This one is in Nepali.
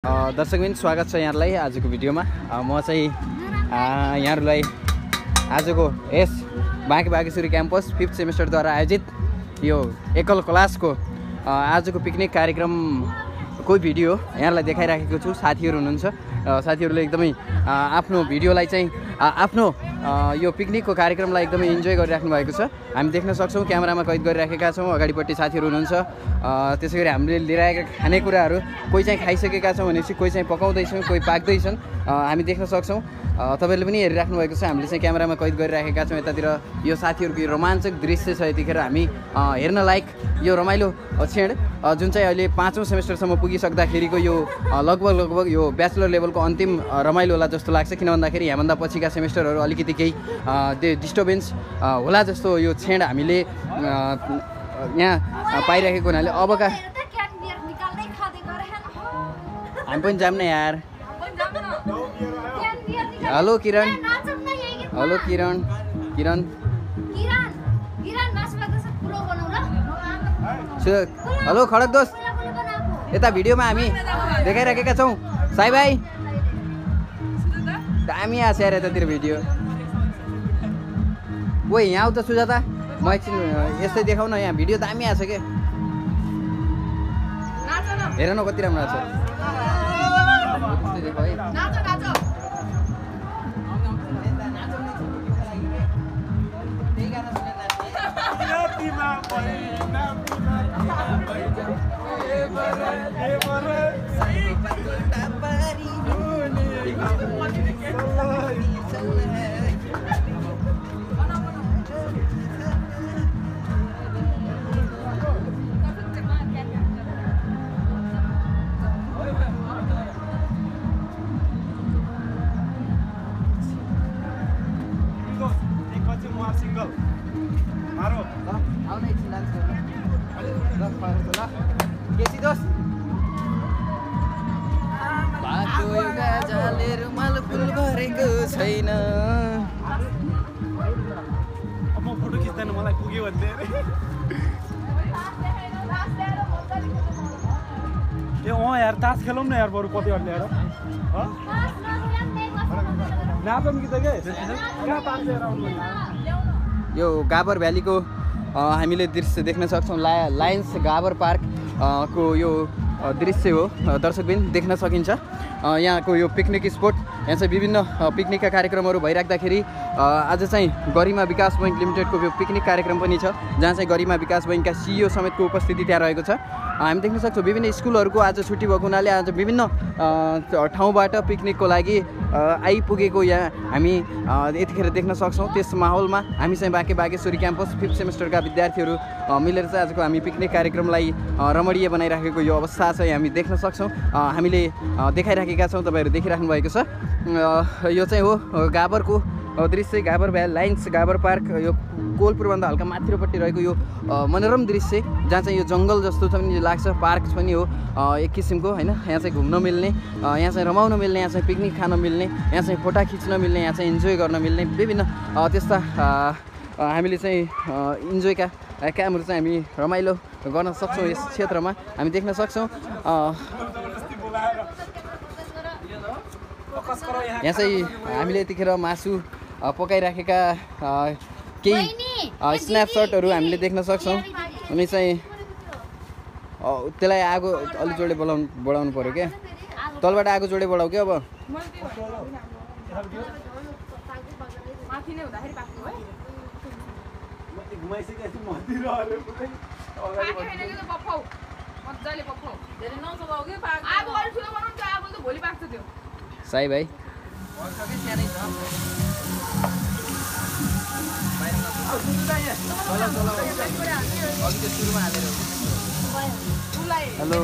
दर्शकबिन स्वागत छ यहाँलाई आजको भिडियोमा। म चाहिँ यहाँहरूलाई आजको यस बाँके बागेश्वरी क्याम्पस 5th सेमेस्टरद्वारा आयोजित यो एकल क्लासको आजको पिकनिक कार्यक्रमको भिडियो यहाँलाई देखाइराखेको छु। साथीहरू हुनुहुन्छ, साथीहरूले एकदमै आफ्नो भिडियोलाई चाहिँ आफ्नो यो पिकनिकको कार्यक्रमलाई एकदमै इन्जोय गरिराख्नु भएको छ। हामी देख्न सक्छौँ, क्यामेरामा कैद गरिराखेका छौँ। अगाडिपट्टि साथीहरू हुनुहुन्छ। त्यसै गरी हामीले लिएर आएका खानेकुराहरू कोही चाहिँ खाइसकेका छौँ भनेपछि कोही चाहिँ पकाउँदैछौँ, कोही पाक्दैछन्, हामी देख्न सक्छौँ। तपाईँहरूले पनि हेरिराख्नु भएको छ। हामीले चाहिँ क्यामेरामा कैद गरिराखेका छौँ। यतातिर यो साथीहरूको रोमाञ्चक दृश्य छ। यतिखेर हामी हेर्न लायक यो रमाइलो क्षण जुन चाहिँ अहिले 5औं सेमेस्टरसम्म पुगिसक्दाखेरिको यो लगभग यो ब्याचलर लेभलको अन्तिम रमाइलो होला जस्तो लाग्छ। किन भन्दाखेरि यहाँभन्दा पछिका सेमेस्टरहरू अलिकति केही डिस्टर्बेन्स होला जस्तो यो क्षण हामीले यहाँ पाइरहेको हुनाले अबका हामी पनि जाऊँ न यार। हेलो किरण, हेलो किरण, किरण हेलो खडक दोस्त, यता भिडियोमा हामी देखाइराखेका छौँ। साई भाइ दामी आछ यार यतातिर भिडियो। ओ यहाँ आऊ त सुजाता, म एकछिन यस्तै देखाउ न। यहाँ भिडियो दामी आछ के, हेर न कति राम्रो आछ। देखो है रुमाल फुल भरेको छैन। अब म फोटो खिच्दैन, मलाई पुग्यो भन्दै ए यार तास खेलौँ न यार, बरु कति ल्याएर नाचौँ कि त के कहाँ तास लिएर आउनु। यो गाबर भ्यालीको हामीले दृश्य देख्न सक्छौँ। लायन्स गाबर पार्क को यो दृश्य हो दर्शकबिन, देख्न सकिन्छ। यहाँको यो पिकनिक स्पोट, यहाँ चाहिँ विभिन्न पिकनिकका कार्यक्रमहरू भइराख्दाखेरि आज चाहिँ गरिमा विकास बैङ्क लिमिटेडको यो पिकनिक कार्यक्रम पनि छ, जहाँ चाहिँ गरिमा विकास बैङ्कका CEO समेतको उपस्थिति त्यहाँ रहेको छ। हामी देख्न सक्छौँ विभिन्न स्कुलहरूको आज छुट्टी भएको हुनाले आज विभिन्न ठाउँबाट पिकनिकको लागि आइपुगेको यहाँ हामी यतिखेर देख्न सक्छौँ। त्यस माहौलमा हामी चाहिँ बाँके बागेश्वरी क्याम्पस 5th सेमेस्टरका विद्यार्थीहरू मिलेर चाहिँ आजको हामी पिकनिक कार्यक्रमलाई रमणीय बनाइराखेको यो अवस्था चाहिँ हामी देख्न सक्छौँ। हामीले देखाइराखेका छौँ, तपाईँहरू देखिराख्नु भएको छ। यो चाहिँ हो गाबरको दृश्य, गाबर भ्याली लायन्स गाबर पार्क। यो कोलपुरभन्दा हल्का माथिल्लोपट्टि रहेको यो मनोरम दृश्य, जहाँ चाहिँ यो जङ्गल जस्तो पनि लाग्छ, पार्क पनि हो एक किसिमको होइन। यहाँ चाहिँ घुम्न मिल्ने, यहाँ चाहिँ रमाउन मिल्ने, यहाँ चाहिँ पिकनिक खान मिल्ने, यहाँ चाहिँ फोटा खिच्न मिल्ने, यहाँ चाहिँ इन्जोय गर्न मिल्ने विभिन्न त्यस्ता हामीले चाहिँ इन्जोयका कामहरू चाहिँ हामी रमाइलो गर्न सक्छौँ। यस क्षेत्रमा हामी देख्न सक्छौँ। यहाँ चाहिँ हामीले यतिखेर मासु पकाइराखेका केही स्न्यापसटहरू हामीले देख्न सक्छौँ। अनि चाहिँ त्यसलाई आगो अलि जोडे बढाउनु पऱ्यो क्या, तलबाट आगो जोडे बढाऊ क्या। अब साई भाइ हेलो